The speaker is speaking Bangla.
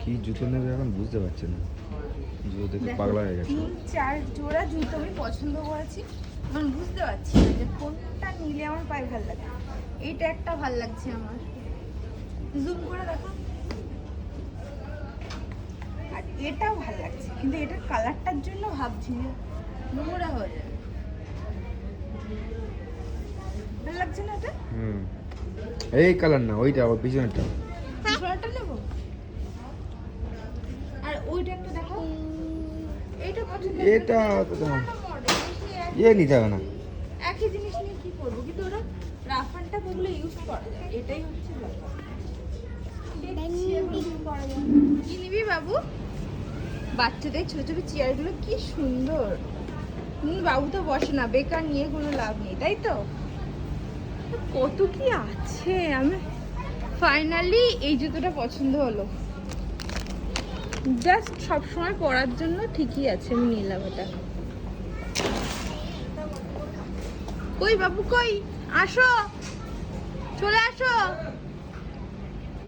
কি জুতো নেবে এখন বুঝতে পারছি না, জুতো দেখে পাগলা হয়ে গেছে। 3-4 জোড়া জুতো আমি পছন্দ করেছি, এখন বুঝতে পারছি না যে কোনটা নিলে আমার পায়ে ভালো লাগে। এইটা একটা ভালো লাগছে আমার, জুম করে দেখো। আর এটাও ভালো লাগছে, কিন্তু এটার কালারটার জন্য ভাবছি যে নোংরা হয়ে যাবে। ভালো লাগছে না এটা? এই কালার না, ওইটা আবার পিছনেরটা। পিছনেরটা নেবো। আর ওইটা একটা দেখো, এইটা পছন্দ। এটা তো তোমার মডেল এ নিতে হবে না। একই জিনিস নিয়ে কি করবো, কিন্তু ওরা রাফানটা ওগুলো ইউজ করা যায়, এটাই হচ্ছে ব্যাপার। দেখছি এখন কি করা যায়। কি নিবি বাবু? বাচ্চাদের ছোট ছোট চেয়ারগুলো কি সুন্দর। বাবু তো বসে না, বেকার নিয়ে কোনো লাভ নেই, তাই তো? কত কি আছে। আমি ফাইনালি এই জুতোটা পছন্দ হলো, জাস্ট সবসময় পরার জন্য ঠিকই আছে, আমি নিলাম এটা। কই বাবু কই, আসো, চলে আসো।